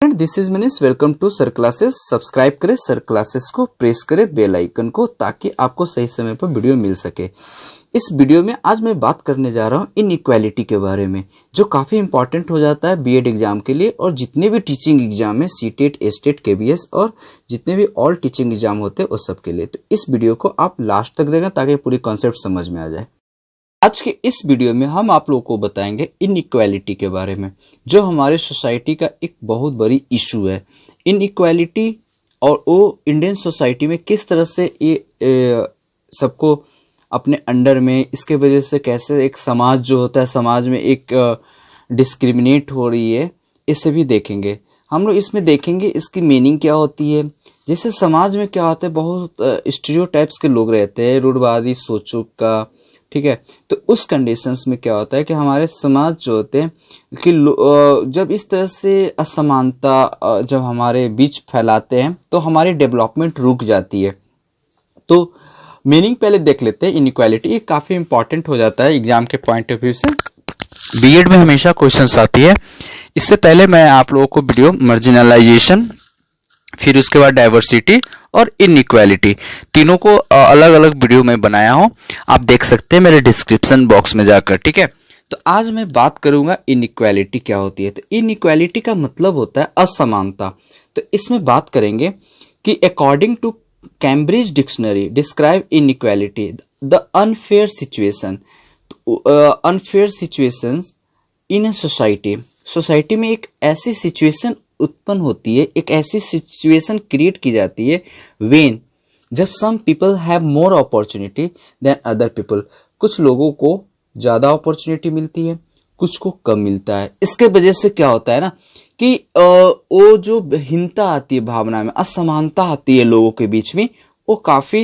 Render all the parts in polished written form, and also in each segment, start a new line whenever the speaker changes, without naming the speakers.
Friend, this is Manish. Welcome to sir classes. Subscribe करें sir classes को, press करें bell icon को ताकि आपको सही समय पर वीडियो मिल सके। इस वीडियो में आज मैं बात करने जा रहा हूँ इनइक्वालिटी के बारे में, जो काफ़ी इंपॉर्टेंट हो जाता है बीएड एग्जाम के लिए और जितने भी टीचिंग एग्जाम है, सीटेट, एस्टेट, केबीएस और जितने भी ऑल टीचिंग एग्जाम होते हैं उस सब के लिए। तो इस वीडियो को आप लास्ट तक देखें ताकि पूरी कॉन्सेप्ट समझ में आ जाए। आज के इस वीडियो में हम आप लोगों को बताएंगे इनइक्वालिटी के बारे में, जो हमारे सोसाइटी का एक बहुत बड़ी इशू है। इनइक्वालिटी और वो इंडियन सोसाइटी में किस तरह से ये सबको अपने अंडर में, इसके वजह से कैसे एक समाज जो होता है, समाज में एक डिस्क्रिमिनेट हो रही है, इसे भी देखेंगे। हम लोग इसमें देखेंगे इसकी मीनिंग क्या होती है। जैसे समाज में क्या होता है, बहुत स्टीरियोटाइप्स के लोग रहते हैं, रूढ़वादी सोचों का, ठीक है। तो उस कंडीशंस में क्या होता है कि हमारे समाज जो होते हैं कि जब इस तरह से असमानता जब हमारे बीच फैलाते हैं तो हमारी डेवलपमेंट रुक जाती है। तो मीनिंग पहले देख लेते हैं इनइक्वालिटी। ये काफ़ी इंपॉर्टेंट हो जाता है एग्जाम के पॉइंट ऑफ व्यू से। बीएड में हमेशा क्वेश्चंस आती है। इससे पहले मैं आप लोगों को वीडियो मार्जिनलाइजेशन, फिर उसके बाद डाइवर्सिटी और इनइक्वालिटी, तीनों को अलग अलग वीडियो में बनाया हूं, आप देख सकते हैं मेरे डिस्क्रिप्शन बॉक्स में जाकर, ठीक है। तो आज मैं बात करूंगा इनइक्वालिटी क्या होती है। तो इनइक्वालिटी का मतलब होता है असमानता। तो इसमें बात करेंगे कि according to Cambridge dictionary describe inequality the unfair situation. Unfair situations in a society. Society में एक ऐसी सिचुएशन उत्पन्न होती है, एक ऐसी सिचुएशन क्रिएट की जाती है व्हेन, जब some people have more opportunity than other people. कुछ लोगों को ज़्यादा अपॉर्चुनिटी मिलती है, कुछ को कम मिलता है। इसके वजह से क्या होता है ना कि वो जो हीनता आती है, भावना में असमानता आती है लोगों के बीच में, वो काफ़ी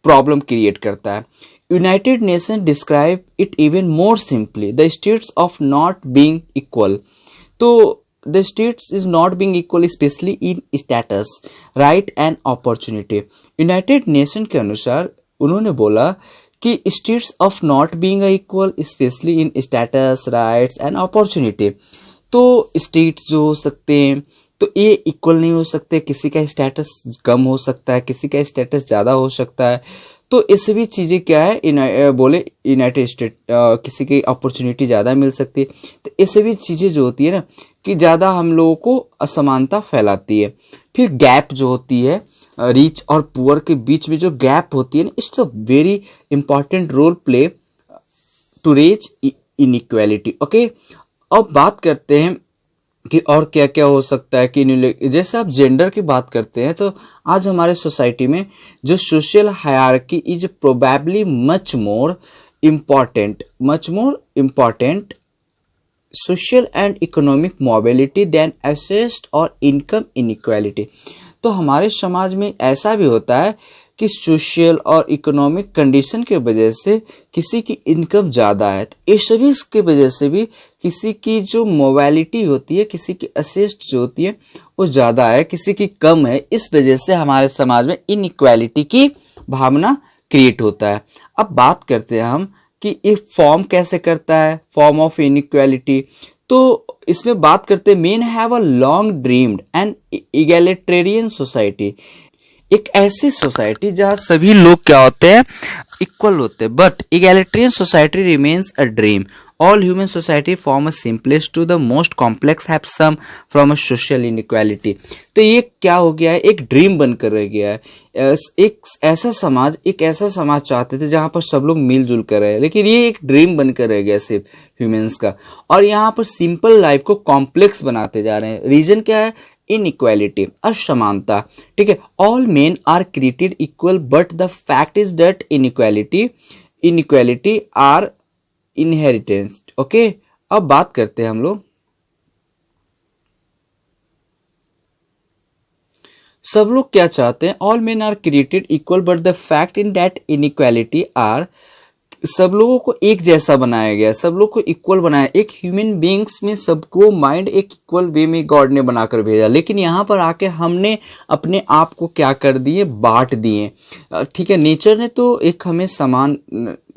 प्रॉब्लम क्रिएट करता है। United nation describe it even more simply, the states of not being equal. तो the states is not being equal especially in status, right and opportunity। United nation के अनुसार उन्होंने बोला कि states of not being equal especially in status, rights and opportunity। तो states जो हो सकते हैं तो ये इक्वल नहीं हो सकते, किसी का स्टेटस कम हो सकता है, किसी का स्टेटस ज़्यादा हो सकता है। तो इस भी चीज़ें क्या है, बोले यूनाइटेड स्टेट किसी की अपॉर्चुनिटी ज़्यादा मिल सकती है। तो ऐसे भी चीज़ें जो होती है ना कि ज़्यादा हम लोगों को असमानता फैलाती है। फिर गैप जो होती है, रिच और पुअर के बीच में जो गैप होती है ना, it's a very important role play to reach inequality. Okay, अब बात करते हैं कि और क्या क्या हो सकता है कि जैसे आप जेंडर की बात करते हैं तो आज हमारे सोसाइटी में जो social hierarchy is probably much more important social and economic mobility than asset और इनकम इनइक्वालिटी। तो हमारे समाज में ऐसा भी होता है कि सोशल और इकोनॉमिक कंडीशन के वजह से किसी की इनकम ज़्यादा है, तो इस सभी के वजह से भी किसी की जो मोबिलिटी होती है, किसी की असेस्ट जो होती है वो ज़्यादा है, किसी की कम है। इस वजह से हमारे समाज में इनइक्वालिटी की भावना क्रिएट होता है। अब बात करते हैं हम कि ये फॉर्म कैसे करता है, फॉर्म ऑफ इनइक्वालिटी। तो इसमें बात करते हैं men have a long dreamed and egalitarian society. एक ऐसी सोसाइटी जहां सभी लोग क्या होते हैं, इक्वल होते हैं, but egalitarian society remains a dream. All human society form a simplest to the most complex have some from a social inequality. तो ये क्या हो गया है, एक ड्रीम बनकर रह गया है। एक ऐसा समाज चाहते थे जहां पर सब लोग मिलजुल कर रहे, लेकिन ये एक ड्रीम बनकर रह गया सिर्फ ह्यूमंस का। और यहाँ पर सिंपल लाइफ को कॉम्प्लेक्स बनाते जा रहे हैं। रीजन क्या है, इनइक्वालिटी, असमानता, ठीक है। All men are created equal but the fact is that inequality are inheritance. Okay, अब बात करते हैं हम लोग, सब लोग क्या चाहते हैं, all men are created equal but the fact in that inequality are सब लोगों को एक जैसा बनाया गया, सब लोग को इक्वल बनाया। एक ह्यूमन बीइंग्स में सबको माइंड एक इक्वल वे में गॉड ने बनाकर भेजा, लेकिन यहाँ पर आके हमने अपने आप को क्या कर दिए, बांट दिए। ठीक है, नेचर ने तो एक हमें समान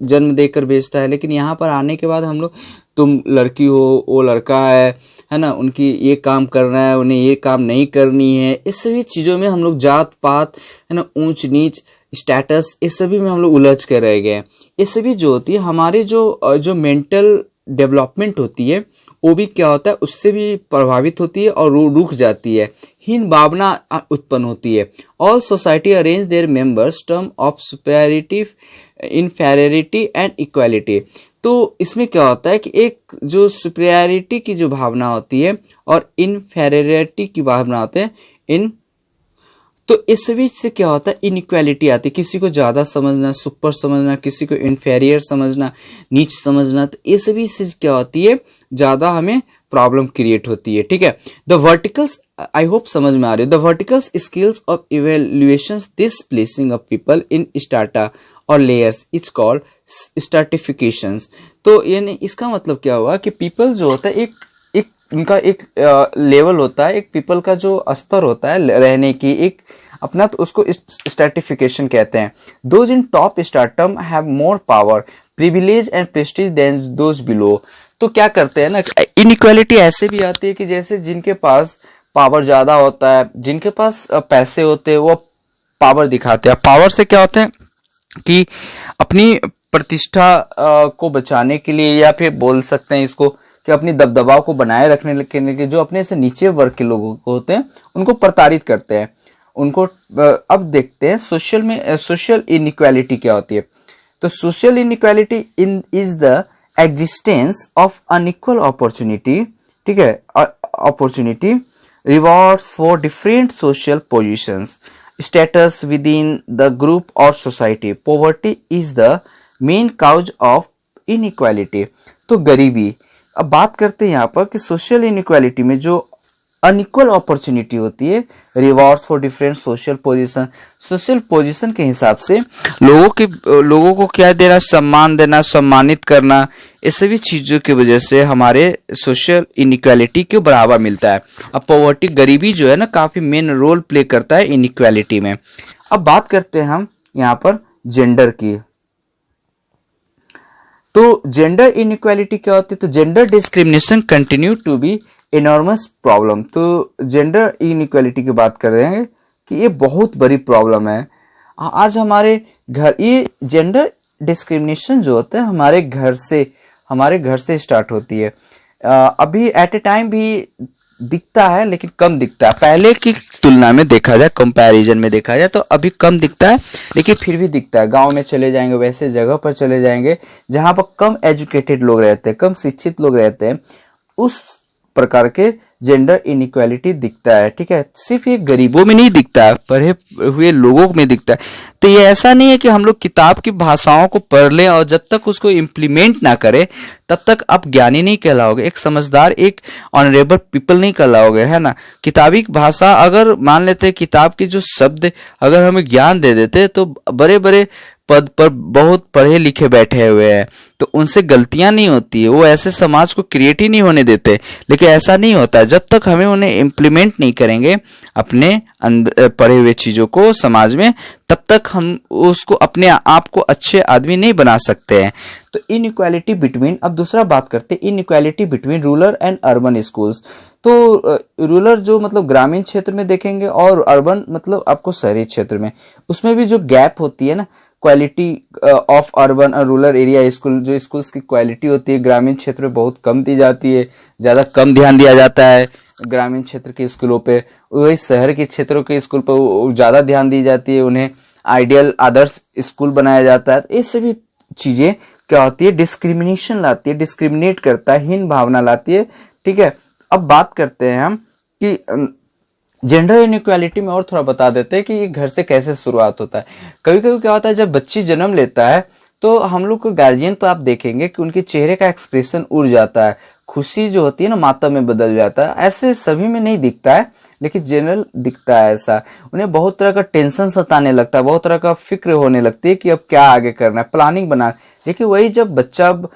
जन्म देकर भेजता है, लेकिन यहाँ पर आने के बाद हम लोग, तुम लड़की हो, वो लड़का है ना, उनकी ये काम करना है, उन्हें ये काम नहीं करनी है, इस सभी चीज़ों में हम लोग जात पात है ना, ऊंच नीच, स्टेटस, इस सभी में हम लोग उलझ कर रह गए। ये सभी जो होती है हमारे जो मेंटल डेवलपमेंट होती है, वो भी क्या होता है, उससे भी प्रभावित होती है और रुक जाती है, हीन भावना उत्पन्न होती है। All society arrange their members term of superiority, inferiority and equality. तो इसमें क्या होता है कि एक जो सुपेरियरिटी की जो भावना होती है और इनफेरियरिटी की भावना होती है, तो इस बीच से क्या होता है, इनइक्वालिटी आती है। किसी को ज्यादा समझना, सुपर समझना, किसी को इन्फेरियर समझना, नीच समझना, तो इस बीच से क्या होती है, ज्यादा हमें प्रॉब्लम क्रिएट होती है। ठीक है, द वर्टिकल्स, आई होप समझ में आ रही है, the verticals skills of evaluation this placing of people in strata और लेयर्स इट्स कॉल्ड स्ट्रैटिफिकेशंस। तो यानी इसका मतलब क्या हुआ कि पीपल जो होता है, उनका एक लेवल होता है, एक पीपल का जो स्तर होता है रहने की, एक अपना, तो उसको स्ट्रैटिफिकेशन कहते हैं। Those in top stratum have more power, privilege and prestige than those below. तो क्या करते हैं ना, इनइक्वालिटी ऐसे भी आती है कि जैसे जिनके पास पावर ज्यादा होता है, जिनके पास पैसे होते हैं, वो पावर दिखाते हैं। पावर से क्या होते हैं कि अपनी प्रतिष्ठा को बचाने के लिए, या फिर बोल सकते हैं इसको कि अपनी दबदबाव को बनाए रखने के लिए, जो अपने से नीचे वर्ग के लोगों को होते हैं उनको प्रताड़ित करते हैं, उनको। अब देखते हैं सोशल इनइक्वालिटी क्या होती है। तो social inequality is the existence of unequal opportunity, ठीक है, opportunity rewards for different social positions, status within the group और society. Poverty is the main cause of inequality. तो गरीबी, अब बात करते हैं यहाँ पर कि सोशल इनइक्वालिटी में जो अनइक्वल अपॉर्चुनिटी होती है, rewards for different social position, social position के हिसाब से लोगों को क्या देना, सम्मान देना, सम्मानित करना, इस सभी चीजों की वजह से हमारे सोशल इनइक्वालिटी को बढ़ावा मिलता है। अब पॉवर्टी, गरीबी जो है ना, काफी मेन रोल प्ले करता है इनइक्वालिटी में। अब बात करते हैं हम यहाँ पर जेंडर की। तो जेंडर इनइक्वालिटी क्या होती है, तो gender discrimination continue to be enormous problem. तो जेंडर इनइक्वालिटी की बात कर रहे हैं कि ये बहुत बड़ी प्रॉब्लम है आज हमारे घर। ये जेंडर डिस्क्रिमिनेशन जो होता है हमारे घर से स्टार्ट होती है। अभी एट ए टाइम भी दिखता है, लेकिन कम दिखता है। पहले की तुलना में देखा जाए, कंपैरिजन में देखा जाए तो अभी कम दिखता है, लेकिन फिर भी दिखता है। गांव में चले जाएंगे, वैसे जगह पर चले जाएंगे जहां पर कम एजुकेटेड लोग रहते हैं, कम शिक्षित लोग रहते हैं, उस प्रकार के जेंडर इनइक्वालिटी दिखता है। ठीक है, सिर्फ ये गरीबों में नहीं दिखता है, पढ़े हुए लोगों में दिखता है। तो ये ऐसा नहीं है कि हम लोग किताब की भाषाओं को पढ़ लें और जब तक उसको इम्प्लीमेंट ना करें तब तक आप ज्ञानी नहीं कहलाओगे, एक समझदार, एक ऑनरेबल पीपल नहीं कहलाओगे, है ना। किताबी भाषा, अगर मान लेते हैं किताब के जो शब्द अगर हमें ज्ञान दे देते तो बड़े बड़े पद पर बहुत पढ़े लिखे बैठे हुए हैं, तो उनसे गलतियां नहीं होती है, वो ऐसे समाज को क्रिएट ही नहीं होने देते। लेकिन ऐसा नहीं होता, जब तक हमें उन्हें इम्प्लीमेंट नहीं करेंगे अपने पढ़े हुए चीजों को समाज में, तब तक हम उसको अपने आप को अच्छे आदमी नहीं बना सकते हैं। तो इनइक्वालिटी बिटवीन, अब दूसरा बात करते हैं inequality between rural and urban schools. तो रूरल जो मतलब ग्रामीण क्षेत्र में देखेंगे और अर्बन मतलब आपको शहरी क्षेत्र में, उसमें भी जो गैप होती है ना, क्वालिटी ऑफ अर्बन और रूरल एरिया स्कूल, जो स्कूल्स की क्वालिटी होती है ग्रामीण क्षेत्र में बहुत कम दी जाती है, ज्यादा कम ध्यान दिया जाता है ग्रामीण क्षेत्र के स्कूलों पे। वही शहर के क्षेत्रों के स्कूल पर ज्यादा ध्यान दी जाती है, उन्हें आइडियल आदर्श स्कूल बनाया जाता है। तो ये सभी चीजें क्या होती है, डिस्क्रिमिनेशन लाती है, डिस्क्रिमिनेट करता है, हीन भावना लाती है। ठीक है, अब बात करते हैं हम कि जेंडर इनइक्वालिटी में और थोड़ा बता देते हैं कि ये घर से कैसे शुरुआत होता है। कभी कभी क्या होता है, जब बच्ची जन्म लेता है तो हम लोग को गार्जियन पर आप देखेंगे कि उनके चेहरे का एक्सप्रेशन उड़ जाता है, खुशी जो होती है ना मातम में बदल जाता है। ऐसे सभी में नहीं दिखता है, लेकिन जनरल दिखता है ऐसा। उन्हें बहुत तरह का टेंशन सताने लगता है, बहुत तरह का फिक्र होने लगती है कि अब क्या आगे करना है, प्लानिंग बना। देखिए वही जब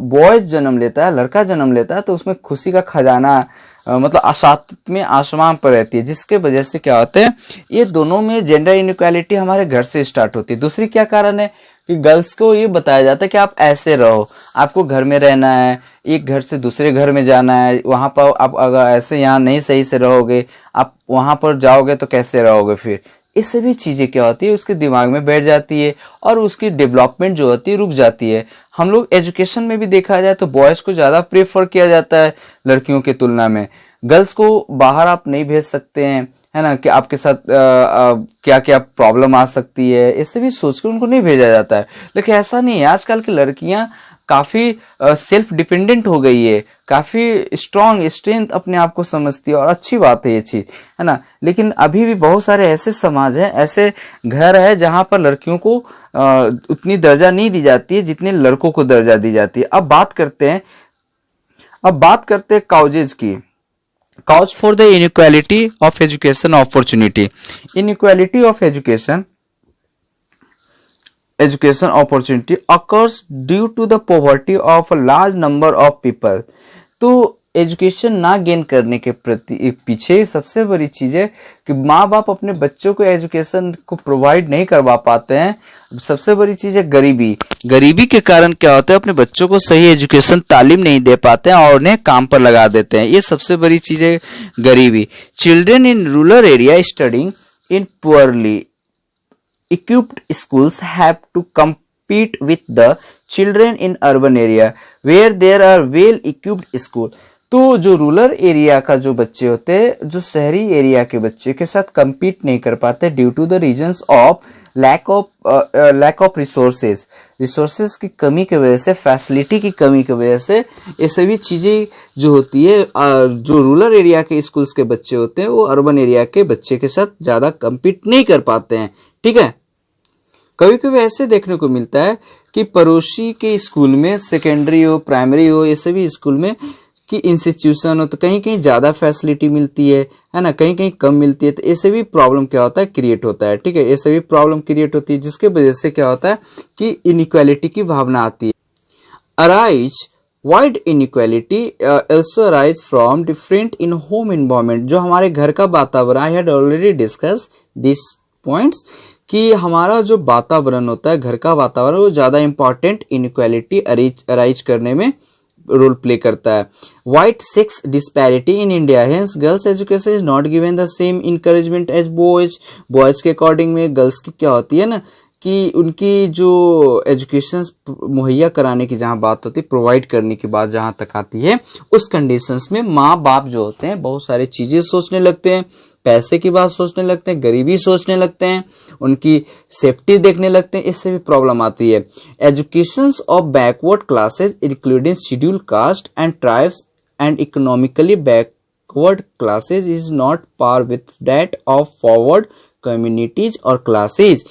बॉय जन्म लेता है, लड़का जन्म लेता है, तो उसमें खुशी का खजाना मतलब सातवें में आसमान पर रहती है, जिसके वजह से क्या होता है, ये दोनों में जेंडर इनइक्वालिटी हमारे घर से स्टार्ट होती है। दूसरी क्या कारण है कि गर्ल्स को ये बताया जाता है कि आप ऐसे रहो, आपको घर में रहना है, एक घर से दूसरे घर में जाना है, वहां पर आप अगर ऐसे यहाँ नहीं सही से रहोगे, आप वहां पर जाओगे तो कैसे रहोगे। फिर ये सभी चीजें क्या होती है, उसके दिमाग में बैठ जाती है और उसकी डेवलपमेंट जो होती है रुक जाती है। हम लोग एजुकेशन में भी देखा जाए तो बॉयज को ज्यादा प्रेफर किया जाता है लड़कियों की तुलना में। गर्ल्स को बाहर आप नहीं भेज सकते हैं, है ना, कि आपके साथ क्या क्या प्रॉब्लम आ सकती है, इससे भी सोचकर उनको नहीं भेजा जाता है। लेकिन ऐसा नहीं है, आजकल की लड़कियां काफी सेल्फ डिपेंडेंट हो गई है, काफी स्ट्रांग स्ट्रेंथ अपने आप को समझती है, और अच्छी बात है ये चीज, है ना। लेकिन अभी भी बहुत सारे ऐसे समाज हैं, ऐसे घर है जहां पर लड़कियों को उतनी दर्जा नहीं दी जाती है जितने लड़कों को दर्जा दी जाती है। अब बात करते हैं काउजेज की। Cause for the inequality of education opportunity. Inequality of education opportunity occurs due to the poverty of a large number of people. तो एजुकेशन ना गेन करने के प्रति पीछे सबसे बड़ी चीज है कि माँ बाप अपने बच्चों को एजुकेशन को प्रोवाइड नहीं करवा पाते हैं। सबसे बड़ी चीज है गरीबी के कारण क्या होता है, अपने बच्चों को सही एजुकेशन तालीम नहीं दे पाते हैं और उन्हें काम पर लगा देते हैं। ये सबसे बड़ी चीज है गरीबी। Children in rural area studying in poorly equipped schools have to compete with the children in urban area where there are well equipped school. तो जो रूरल एरिया का जो बच्चे होते हैं, जो शहरी एरिया के बच्चे के साथ compete नहीं कर पाते due to the reasons of lack of resources की कमी की वजह से, फैसिलिटी की कमी की वजह से, ये सभी चीजें जो होती है, जो रूरल एरिया के स्कूल्स के बच्चे होते हैं वो अर्बन एरिया के बच्चे के साथ ज्यादा compete नहीं कर पाते हैं। ठीक है, कभी कभी ऐसे देखने को मिलता है कि पड़ोसी के स्कूल में, सेकेंडरी हो प्राइमरी हो, ये सभी स्कूल में कि इंस्टीट्यूशन हो, तो कहीं कहीं ज्यादा फैसिलिटी मिलती है ना, कहीं कहीं कम मिलती है। तो ऐसे भी प्रॉब्लम क्या होता है, क्रिएट होता है। ठीक है, ऐसे भी प्रॉब्लम क्रिएट होती है, जिसके वजह से क्या होता है कि इनइक्वालिटी की भावना आती है। Arise wide inequality also arise from different in home environment. जो हमारे घर का वातावरण, I had already discuss this points, कि हमारा जो वातावरण होता है, घर का वातावरण, वो ज्यादा इंपॉर्टेंट इनइक्वालिटी अराइज करने में रोल प्ले करता है। Wide sex disparity in India, hence girls education is not given the same encouragement as boys के अकॉर्डिंग में गर्ल्स की क्या होती है ना, कि उनकी जो एजुकेशन मुहैया कराने की जहां बात होती है, प्रोवाइड करने की बात जहां तक आती है, उस कंडीशंस में माँ बाप जो होते हैं बहुत सारी चीजें सोचने लगते हैं, पैसे की बात सोचने लगते हैं, गरीबी सोचने लगते हैं, उनकी सेफ्टी देखने लगते हैं। इससे भी प्रॉब्लम आती है। Education of backward classes including schedule caste and tribes and economically backward classes is not par with that of forward communities और क्लासेज।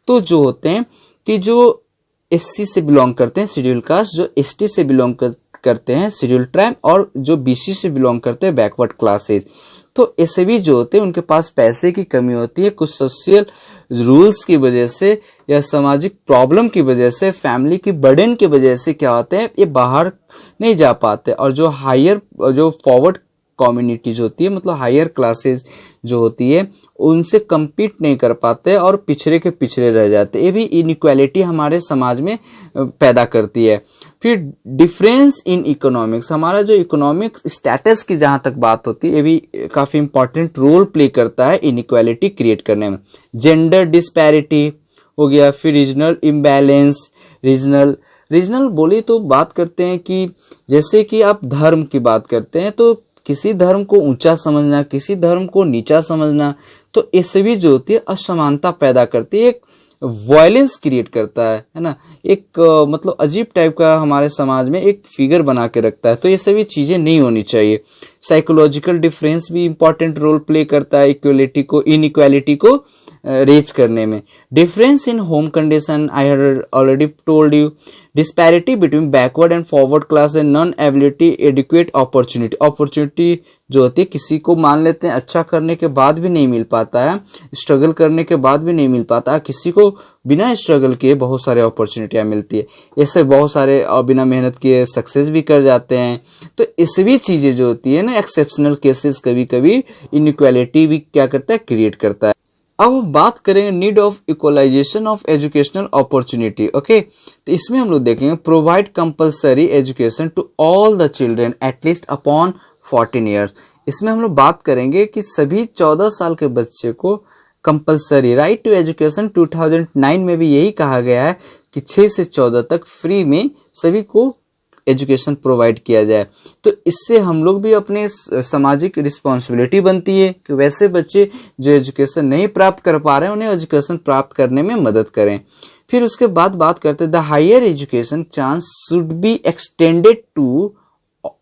तो जो होते हैं कि जो एससी से बिलोंग करते हैं शेड्यूल कास्ट, जो एसटी से बिलोंग करते हैं शेड्यूल ट्राइब, और जो बीसी से बिलोंग करते हैं बैकवर्ड क्लासेज, तो ऐसे भी जो होते हैं उनके पास पैसे की कमी होती है, कुछ सोशल रूल्स की वजह से या सामाजिक प्रॉब्लम की वजह से, फैमिली की बर्डन की वजह से क्या होते हैं, ये बाहर नहीं जा पाते। और जो फॉरवर्ड कम्युनिटीज होती है, मतलब हायर क्लासेस जो होती है, उनसे compete नहीं कर पाते और पिछड़े के पिछड़े रह जाते। ये भी इनइक्वालिटी हमारे समाज में पैदा करती है। फिर डिफरेंस इन इकोनॉमिक्स, हमारा जो इकोनॉमिक स्टेटस की जहां तक बात होती है, ये भी काफी इंपॉर्टेंट रोल प्ले करता है इनइक्वालिटी क्रिएट करने में। जेंडर डिस्पैरिटी हो गया, फिर रीजनल इम्बैलेंस। रीजनल बोले तो बात करते हैं कि जैसे कि आप धर्म की बात करते हैं, तो किसी धर्म को ऊंचा समझना, किसी धर्म को नीचा समझना, तो इससे भी जो होती है असमानता पैदा करती है, एक वायलेंस क्रिएट करता है ना, एक मतलब अजीब टाइप का हमारे समाज में एक फिगर बना के रखता है। तो ये सभी चीजें नहीं होनी चाहिए। साइकोलॉजिकल डिफरेंस भी इंपॉर्टेंट रोल प्ले करता है इनइक्वालिटी को रीच करने में। Difference in home condition, I had already told you. Disparity between backward and forward class and non ability adequate opportunity. Opportunity जो होती है, किसी को मान लेते हैं अच्छा करने के बाद भी नहीं मिल पाता है, स्ट्रगल करने के बाद भी नहीं मिल पाता है, किसी को बिना स्ट्रगल किए बहुत सारे अपॉर्चुनिटियां मिलती है। ऐसे बहुत सारे बिना मेहनत किए सक्सेस भी कर जाते हैं। तो इस भी चीजें जो होती है ना, एक्सेप्शनल केसेस कभी कभी इनइक्वालिटी भी क्या करता है, क्रिएट करता है। अब हम बात करेंगे need of equalization of educational opportunity. Okay, तो इसमें हम लोग देखेंगे provide compulsory education to all the children at least upon 14 years. इसमें हम लोग बात करेंगे कि सभी 14 साल के बच्चे को कंपलसरी राइट टू एजुकेशन 2009 में भी यही कहा गया है कि 6 से 14 तक फ्री में सभी को एजुकेशन प्रोवाइड किया जाए। तो इससे हम लोग भी अपने सामाजिक रिस्पॉन्सिबिलिटी बनती है कि वैसे बच्चे जो एजुकेशन नहीं प्राप्त कर पा रहे हैं उन्हें एजुकेशन प्राप्त करने में मदद करें। फिर उसके बाद बात करते हैं the higher education chance should be extended to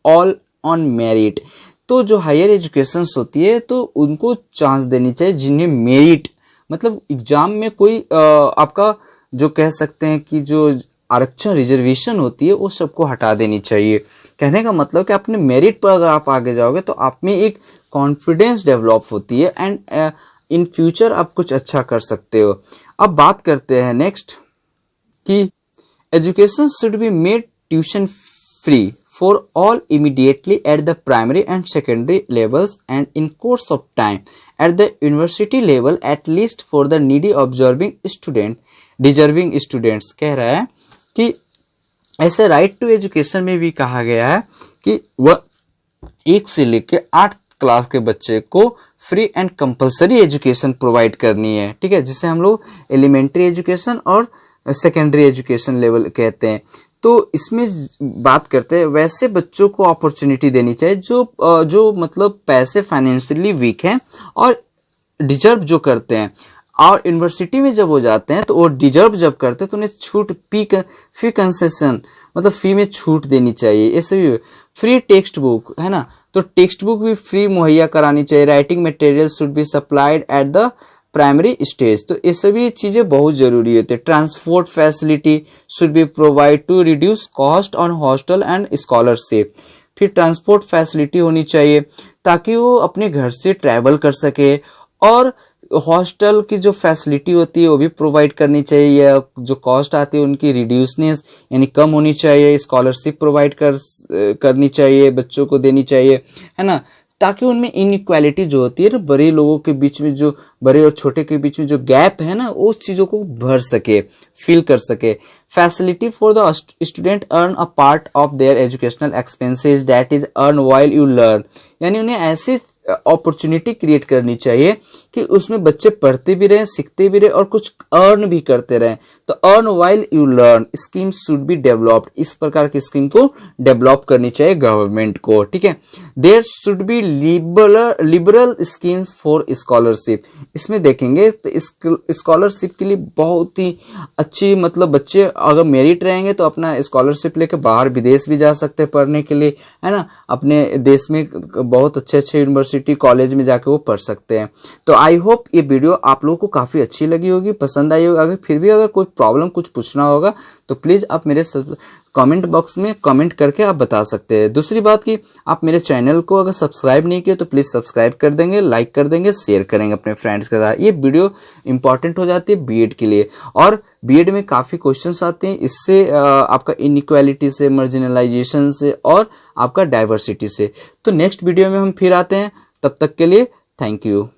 all on merit. तो जो हायर एजुकेशन होती है तो उनको चांस देनी चाहिए जिन्हें मेरिट, मतलब एग्जाम में कोई आपका जो कह सकते हैं कि जो आरक्षण रिजर्वेशन होती है वो सबको हटा देनी चाहिए। कहने का मतलब कि अपने मेरिट पर अगर आप आगे जाओगे तो आप में एक कॉन्फिडेंस डेवलप होती है एंड इन फ्यूचर आप कुछ अच्छा कर सकते हो। अब बात करते हैं नेक्स्ट कि education should be made tuition free for all immediately at the primary and secondary levels and in course of time at the university level at least for the needy deserving students। कह रहा है कि ऐसे right to education में भी कहा गया है कि वह 1 से लेकर 8 क्लास के बच्चे को free and compulsory education provide करनी है। ठीक है, जिसे हम लोग एलिमेंट्री एजुकेशन और सेकेंडरी एजुकेशन लेवल कहते हैं। तो इसमें बात करते हैं वैसे बच्चों को अपॉर्चुनिटी देनी चाहिए जो मतलब पैसे फाइनेंशियली वीक हैं और डिजर्व जो करते हैं। और यूनिवर्सिटी में जब वो जाते हैं तो वो डिजर्व जब करते हैं तो उन्हें छूट फी कंसेशन, मतलब फी में छूट देनी चाहिए। ऐसे भी फ्री टेक्स्ट बुक है ना, तो टेक्स्ट बुक भी फ्री मुहैया करानी चाहिए। Writing material should be supplied at the primary stage. तो ये सभी चीजें बहुत जरूरी होती है। Transport facility should be provide to reduce cost on hostel and scholarship. फिर ट्रांसपोर्ट फैसिलिटी होनी चाहिए ताकि वो अपने घर से ट्रैवल कर सके, और हॉस्टल की जो फैसिलिटी होती है वो भी प्रोवाइड करनी चाहिए। जो कॉस्ट आती है उनकी रिड्यूसनेस यानी कम होनी चाहिए। स्कॉलरशिप प्रोवाइड करनी चाहिए, बच्चों को देनी चाहिए, है ना, ताकि उनमें इनइक्वालिटी जो होती है ना, बड़े लोगों के बीच में जो बड़े और छोटे के बीच में जो गैप है ना, उस चीजों को भर सके, फिल कर सके। Facility for the student earn a part of their educational expenses that is earn while you learn. यानी उन्हें ऐसी अपॉर्चुनिटी क्रिएट करनी चाहिए कि उसमें बच्चे पढ़ते भी रहे, सीखते भी रहे और कुछ अर्न भी करते रहे। तो earn while you learn scheme should be developed. इस प्रकार की स्कीम को डेवलप करनी चाहिए गवर्नमेंट को। ठीक है, there should be liberal schemes for scholarship. इसमें देखेंगे तो स्कॉलरशिप के लिए बहुत ही अच्छी, मतलब बच्चे अगर मेरिट रहेंगे तो अपना स्कॉलरशिप लेकर बाहर विदेश भी जा सकते हैं पढ़ने के लिए, है ना। अपने देश में बहुत अच्छे अच्छे यूनिवर्सिटी कॉलेज में जाके वो पढ़ सकते हैं। तो आई होप ये वीडियो आप लोगों को काफी अच्छी लगी होगी, पसंद आई होगी। अगर फिर भी अगर कोई प्रॉब्लम कुछ पूछना होगा तो प्लीज आप मेरे कमेंट बॉक्स में कमेंट करके आप बता सकते हैं। दूसरी बात कि आप मेरे चैनल को अगर सब्सक्राइब नहीं किए तो प्लीज सब्सक्राइब कर देंगे, लाइक कर देंगे, शेयर करेंगे अपने फ्रेंड्स के साथ। ये वीडियो इंपॉर्टेंट हो जाती है बीएड के लिए, और बीएड में काफी क्वेश्चंस आते हैं इससे, आपका इनइक्वालिटी से, मार्जिनलाइजेशन से और आपका डाइवर्सिटी से। तो नेक्स्ट वीडियो में हम फिर आते हैं, तब तक के लिए थैंक यू।